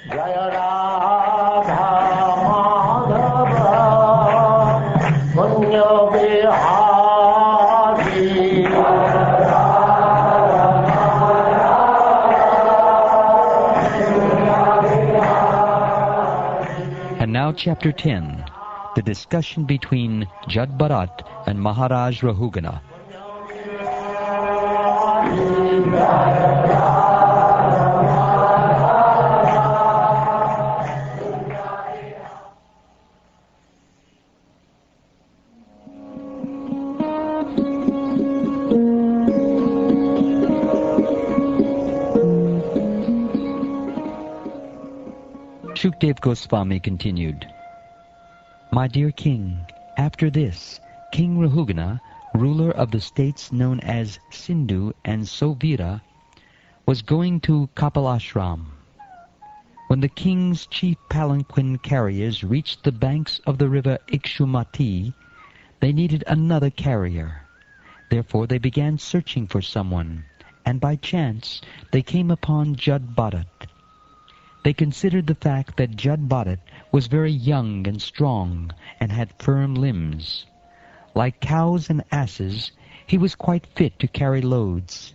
Jaya Radha Madhava Punya Bihari. And now Chapter 10, the discussion between Jad Bharat and Maharaj Rahugana. Shukdev Goswami continued, My dear king, after this, King Rahugana, ruler of the states known as Sindhu and Sovira, was going to Kapalashram. When the king's chief palanquin carriers reached the banks of the river Ikshumati, they needed another carrier. Therefore they began searching for someone, and by chance they came upon Jad Bharat. They considered the fact that Jad Bharat was very young and strong and had firm limbs. Like cows and asses, he was quite fit to carry loads.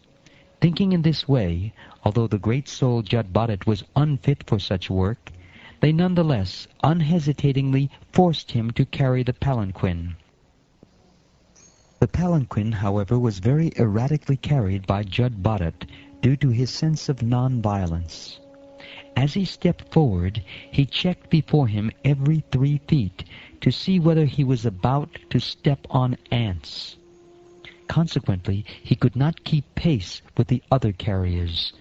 Thinking in this way, although the great soul Jad Bharat was unfit for such work, they nonetheless unhesitatingly forced him to carry the palanquin. The palanquin, however, was very erratically carried by Jad Bharat due to his sense of non-violence. As he stepped forward, he checked before him every 3 feet to see whether he was about to step on ants. Consequently, he could not keep pace with the other carriers.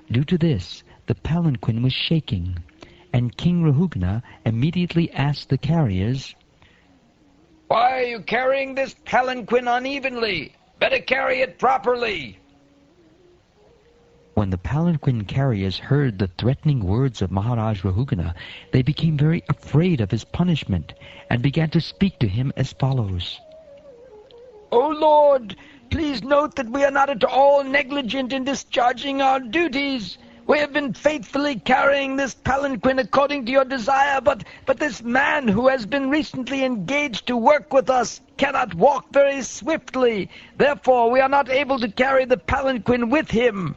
Due to this, the palanquin was shaking, and King Rahugana immediately asked the carriers, Why are you carrying this palanquin unevenly? Better carry it properly. When the palanquin carriers heard the threatening words of Maharaj Rahugana, they became very afraid of his punishment and began to speak to him as follows. O Lord, please note that we are not at all negligent in discharging our duties. We have been faithfully carrying this palanquin according to your desire, but this man who has been recently engaged to work with us cannot walk very swiftly. Therefore, we are not able to carry the palanquin with him.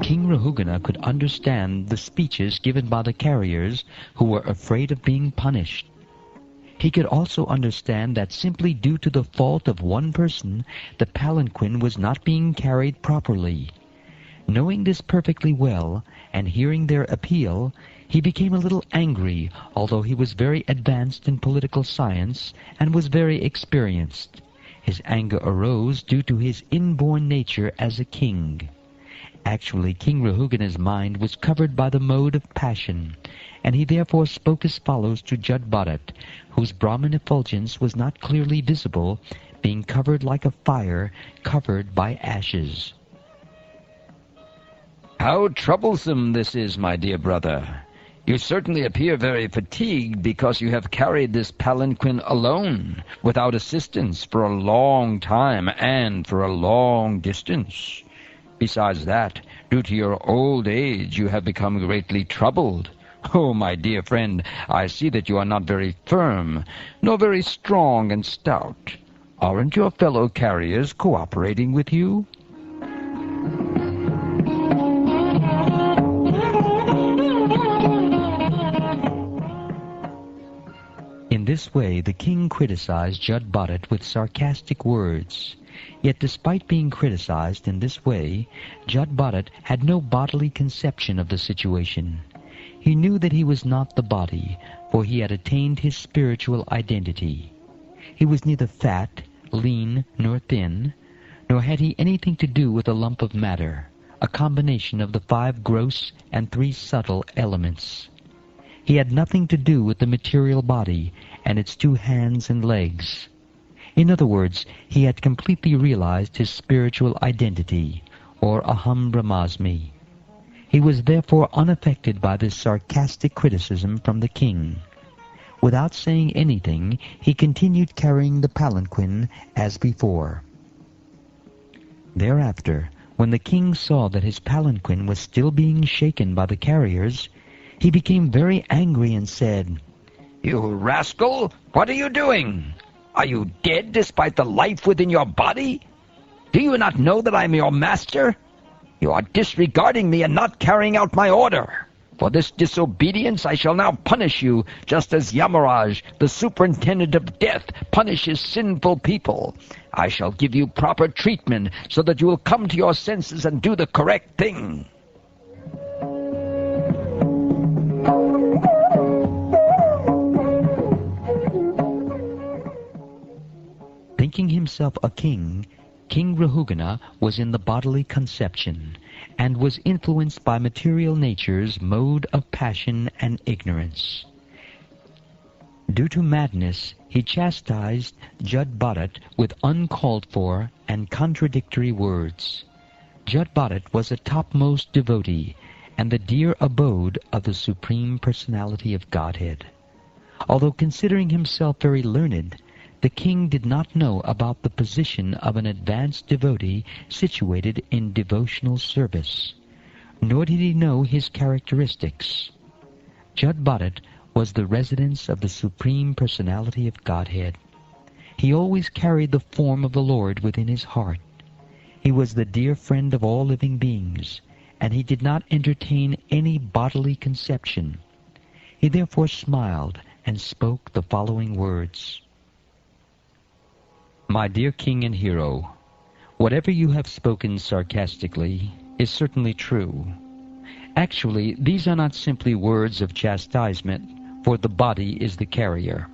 King Rahugana could understand the speeches given by the carriers who were afraid of being punished. He could also understand that simply due to the fault of one person, the palanquin was not being carried properly. Knowing this perfectly well, and hearing their appeal, he became a little angry, although he was very advanced in political science and was very experienced. His anger arose due to his inborn nature as a king. Actually, King Rahugana's mind was covered by the mode of passion, and he therefore spoke as follows to Jad Bharat, whose Brahman effulgence was not clearly visible, being covered like a fire covered by ashes. How troublesome this is, my dear brother. You certainly appear very fatigued because you have carried this palanquin alone, without assistance, for a long time and for a long distance. Besides that, due to your old age, you have become greatly troubled. Oh, my dear friend, I see that you are not very firm, nor very strong and stout. Aren't your fellow carriers cooperating with you? In this way, the king criticized Jad Bharat with sarcastic words. Yet despite being criticized in this way, Jad Bharat had no bodily conception of the situation. He knew that he was not the body, for he had attained his spiritual identity. He was neither fat, lean, nor thin, nor had he anything to do with a lump of matter, a combination of the 5 gross and 3 subtle elements. He had nothing to do with the material body and its 2 hands and legs. In other words, he had completely realized his spiritual identity, or Aham Brahmasmi. He was therefore unaffected by this sarcastic criticism from the king. Without saying anything, he continued carrying the palanquin as before. Thereafter, when the king saw that his palanquin was still being shaken by the carriers, he became very angry and said, "You rascal! What are you doing? Are you dead despite the life within your body? Do you not know that I am your master? You are disregarding me and not carrying out my order. For this disobedience I shall now punish you, just as Yamaraj, the superintendent of death, punishes sinful people. I shall give you proper treatment so that you will come to your senses and do the correct thing." Thinking himself a king, King Rahugana was in the bodily conception, and was influenced by material nature's mode of passion and ignorance. Due to madness, he chastised Jud Bharat with uncalled for and contradictory words. Jud Bharat was a topmost devotee and the dear abode of the Supreme Personality of Godhead. Although considering himself very learned, the king did not know about the position of an advanced devotee situated in devotional service, nor did he know his characteristics. Jud Bharat was the residence of the Supreme Personality of Godhead. He always carried the form of the Lord within his heart. He was the dear friend of all living beings, and he did not entertain any bodily conception. He therefore smiled and spoke the following words. "My dear king and hero, whatever you have spoken sarcastically is certainly true. Actually, these are not simply words of chastisement, for the body is the carrier.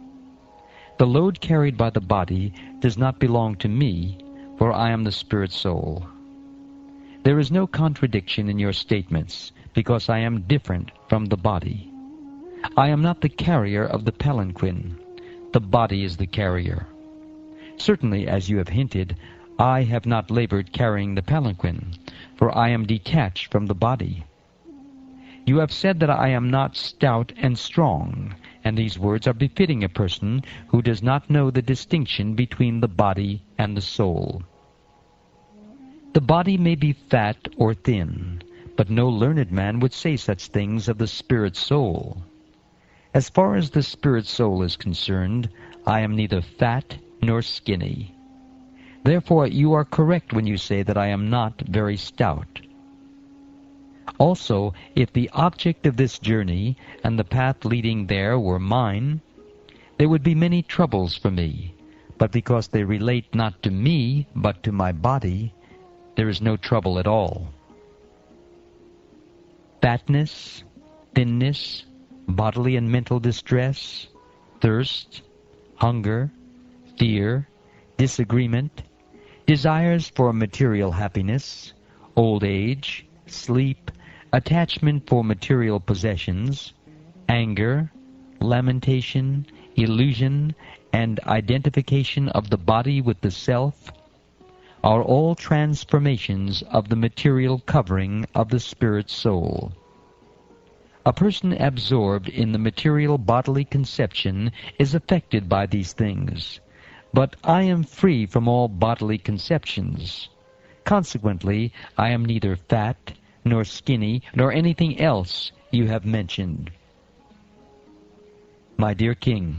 The load carried by the body does not belong to me, for I am the spirit soul. There is no contradiction in your statements, because I am different from the body. I am not the carrier of the palanquin. The body is the carrier. Certainly, as you have hinted, I have not labored carrying the palanquin, for I am detached from the body. You have said that I am not stout and strong, and these words are befitting a person who does not know the distinction between the body and the soul. The body may be fat or thin, but no learned man would say such things of the spirit soul. As far as the spirit soul is concerned, I am neither fat nor skinny. Therefore, you are correct when you say that I am not very stout. Also, if the object of this journey and the path leading there were mine, there would be many troubles for me, but because they relate not to me, but to my body, there is no trouble at all. Fatness, thinness, bodily and mental distress, thirst, hunger, fear, disagreement, desires for material happiness, old age, sleep, attachment for material possessions, anger, lamentation, illusion, and identification of the body with the self, are all transformations of the material covering of the spirit soul. A person absorbed in the material bodily conception is affected by these things. But I am free from all bodily conceptions. Consequently, I am neither fat, nor skinny, nor anything else you have mentioned. My dear king,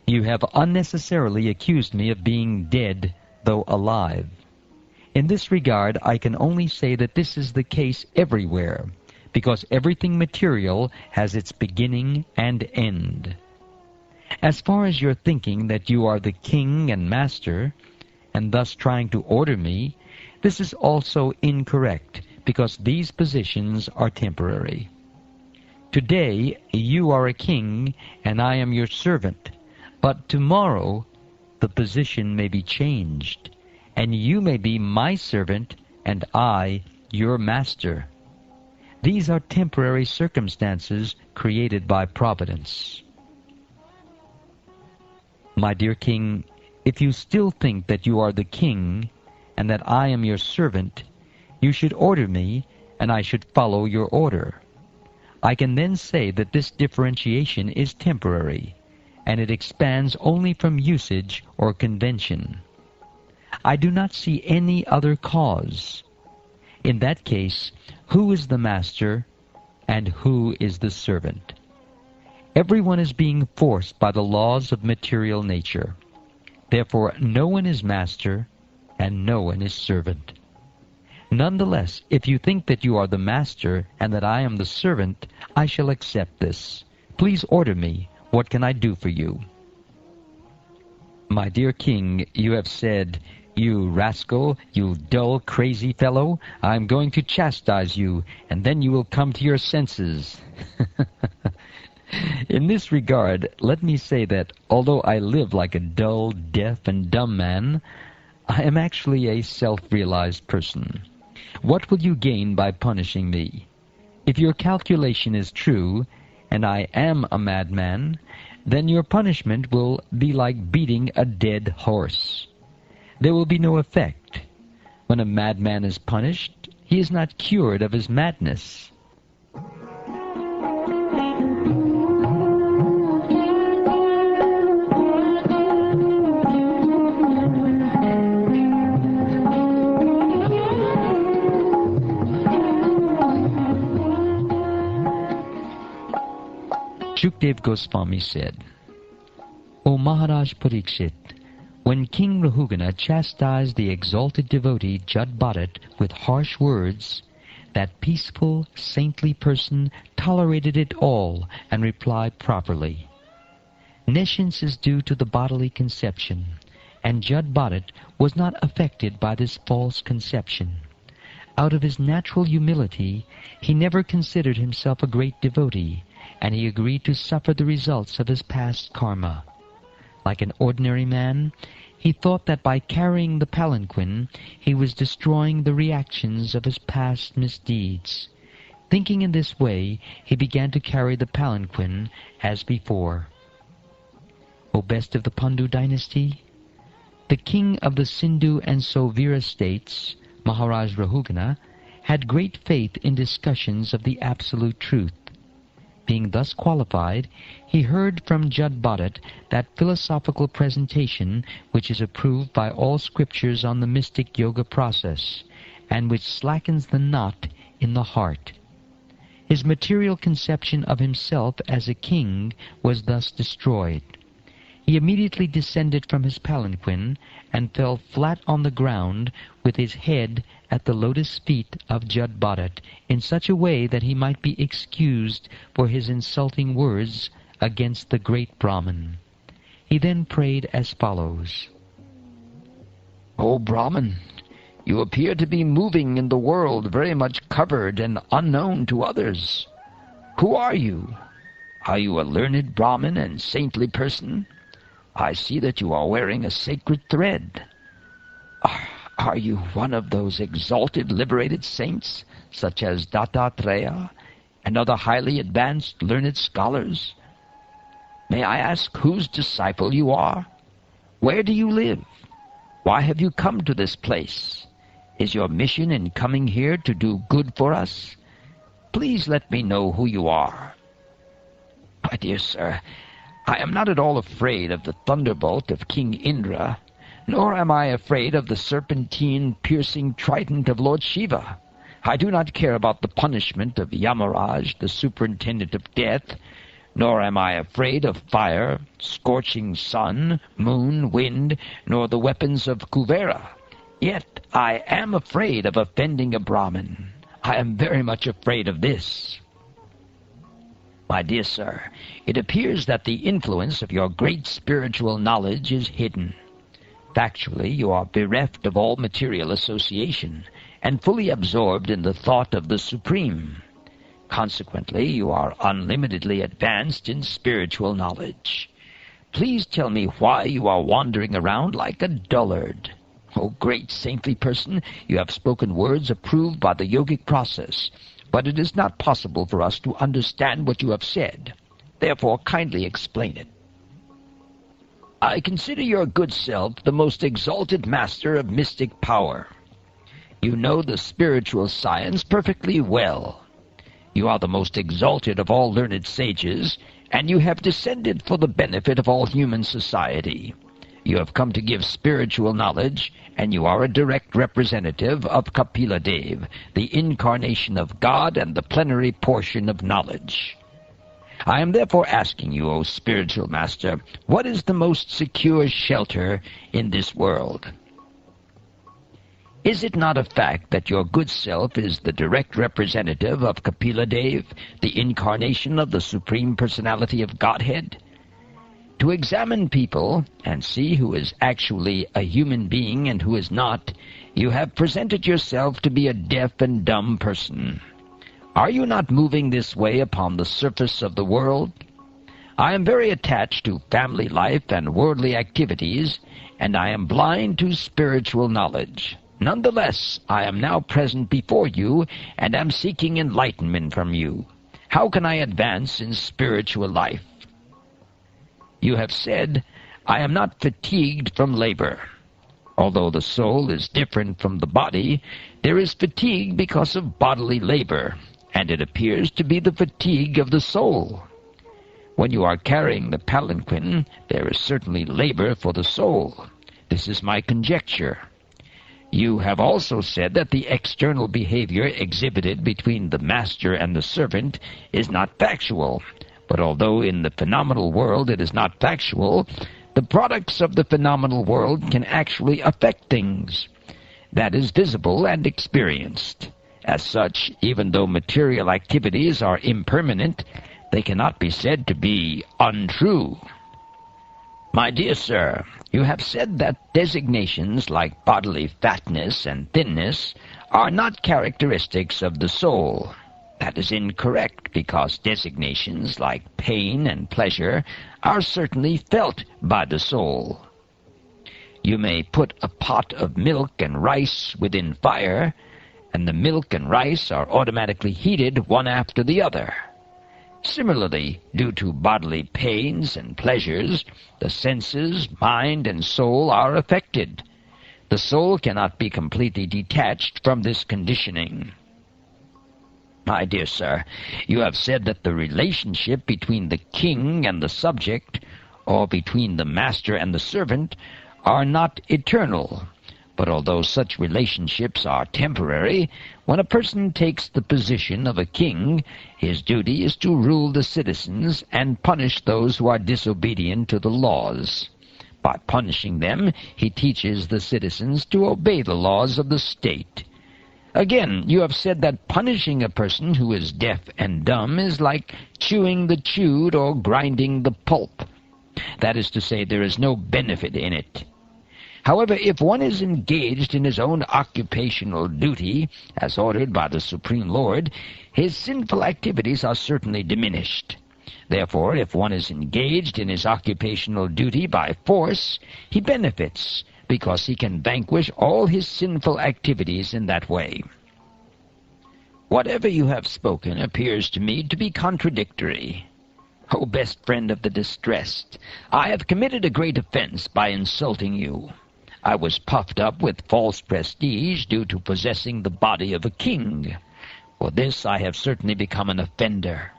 you have unnecessarily accused me of being dead, though alive. In this regard, I can only say that this is the case everywhere, because everything material has its beginning and end. As far as your thinking that you are the king and master, and thus trying to order me, this is also incorrect, because these positions are temporary. Today you are a king, and I am your servant, but tomorrow the position may be changed, and you may be my servant, and I your master. These are temporary circumstances created by Providence. My dear king, if you still think that you are the king, and that I am your servant, you should order me, and I should follow your order. I can then say that this differentiation is temporary, and it expands only from usage or convention. I do not see any other cause. In that case, who is the master and who is the servant? Everyone is being forced by the laws of material nature. Therefore, no one is master and no one is servant. Nonetheless, if you think that you are the master and that I am the servant, I shall accept this. Please order me. What can I do for you? My dear king, you have said, "You rascal, you dull, crazy fellow, I'm going to chastise you, and then you will come to your senses." In this regard, let me say that, although I live like a dull, deaf, and dumb man, I am actually a self-realized person. What will you gain by punishing me? If your calculation is true, and I am a madman, then your punishment will be like beating a dead horse. There will be no effect. When a madman is punished, he is not cured of his madness. Shukdev Goswami said, O Maharaj Parikshit, when King Rahugana chastised the exalted devotee Jad Bharat with harsh words, that peaceful, saintly person tolerated it all and replied properly. Nescience is due to the bodily conception, and Jad Bharat was not affected by this false conception. Out of his natural humility, he never considered himself a great devotee, and he agreed to suffer the results of his past karma. Like an ordinary man, he thought that by carrying the palanquin, he was destroying the reactions of his past misdeeds. Thinking in this way, he began to carry the palanquin as before. O best of the Pandu dynasty, the king of the Sindhu and Sovira states, Maharaj Rahugana, had great faith in discussions of the absolute truth. Being thus qualified, he heard from Jad Bharat that philosophical presentation which is approved by all scriptures on the mystic yoga process, and which slackens the knot in the heart. His material conception of himself as a king was thus destroyed. He immediately descended from his palanquin and fell flat on the ground with his head at the lotus feet of Jad Bharat in such a way that he might be excused for his insulting words against the great Brahman. He then prayed as follows. O Brahman, you appear to be moving in the world very much covered and unknown to others. Who are you? Are you a learned Brahmin and saintly person? I see that you are wearing a sacred thread. Are you one of those exalted liberated saints, such as Dattatreya and other highly advanced learned scholars? May I ask whose disciple you are? Where do you live? Why have you come to this place? Is your mission in coming here to do good for us? Please let me know who you are. My dear sir, I am not at all afraid of the thunderbolt of King Indra, nor am I afraid of the serpentine piercing trident of Lord Shiva. I do not care about the punishment of Yamaraj, the superintendent of death, nor am I afraid of fire, scorching sun, moon, wind, nor the weapons of Kuvera. Yet I am afraid of offending a Brahmin. I am very much afraid of this. My dear sir, it appears that the influence of your great spiritual knowledge is hidden. Factually, you are bereft of all material association and fully absorbed in the thought of the Supreme. Consequently, you are unlimitedly advanced in spiritual knowledge. Please tell me why you are wandering around like a dullard. O great saintly person, you have spoken words approved by the yogic process, but it is not possible for us to understand what you have said. Therefore, kindly explain it. I consider your good self the most exalted master of mystic power. You know the spiritual science perfectly well. You are the most exalted of all learned sages, and you have descended for the benefit of all human society. You have come to give spiritual knowledge, and you are a direct representative of Kapila Dev, the incarnation of God and the plenary portion of knowledge. I am therefore asking you, O spiritual master, what is the most secure shelter in this world? Is it not a fact that your good self is the direct representative of Kapila Dev, the incarnation of the Supreme Personality of Godhead? To examine people and see who is actually a human being and who is not, you have presented yourself to be a deaf and dumb person. Are you not moving this way upon the surface of the world? I am very attached to family life and worldly activities, and I am blind to spiritual knowledge. Nonetheless, I am now present before you, and am seeking enlightenment from you. How can I advance in spiritual life? You have said, I am not fatigued from labor. Although the soul is different from the body, there is fatigue because of bodily labor, and it appears to be the fatigue of the soul. When you are carrying the palanquin, there is certainly labor for the soul. This is my conjecture. You have also said that the external behavior exhibited between the master and the servant is not factual, but although in the phenomenal world it is not factual, the products of the phenomenal world can actually affect things. That is visible and experienced. As such, even though material activities are impermanent, they cannot be said to be untrue. My dear sir, you have said that designations like bodily fatness and thinness are not characteristics of the soul. That is incorrect, because designations like pain and pleasure are certainly felt by the soul. You may put a pot of milk and rice within fire, and the milk and rice are automatically heated one after the other. Similarly, due to bodily pains and pleasures, the senses, mind, and soul are affected. The soul cannot be completely detached from this conditioning. My dear sir, you have said that the relationship between the king and the subject, or between the master and the servant, are not eternal. But although such relationships are temporary, when a person takes the position of a king, his duty is to rule the citizens and punish those who are disobedient to the laws. By punishing them, he teaches the citizens to obey the laws of the state. Again, you have said that punishing a person who is deaf and dumb is like chewing the chewed or grinding the pulp. That is to say, there is no benefit in it. However, if one is engaged in his own occupational duty, as ordered by the Supreme Lord, his sinful activities are certainly diminished. Therefore, if one is engaged in his occupational duty by force, he benefits, because he can vanquish all his sinful activities in that way. Whatever you have spoken appears to me to be contradictory. O best friend of the distressed, I have committed a great offense by insulting you. I was puffed up with false prestige due to possessing the body of a king. For this I have certainly become an offender.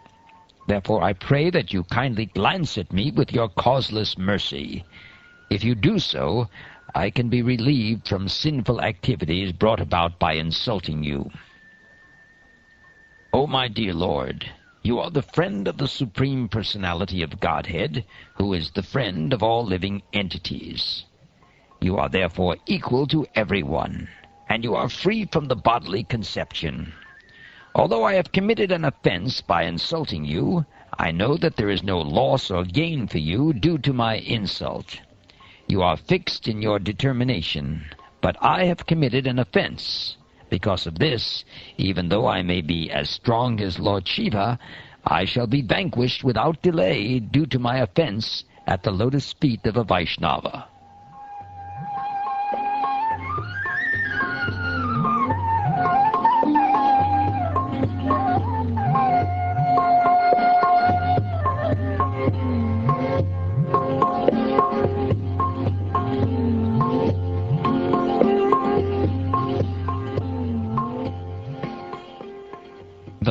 Therefore I pray that you kindly glance at me with your causeless mercy. If you do so, I can be relieved from sinful activities brought about by insulting you. O my dear Lord, you are the friend of the Supreme Personality of Godhead, who is the friend of all living entities. You are therefore equal to everyone, and you are free from the bodily conception. Although I have committed an offense by insulting you, I know that there is no loss or gain for you due to my insult. You are fixed in your determination, but I have committed an offense. Because of this, even though I may be as strong as Lord Shiva, I shall be vanquished without delay due to my offense at the lotus feet of a Vaishnava.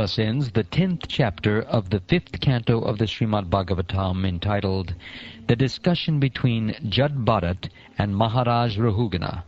Thus ends the 10th chapter of the 5th canto of the Srimad Bhagavatam, entitled The Discussion Between Jad Bharat and Maharaj Rahugana.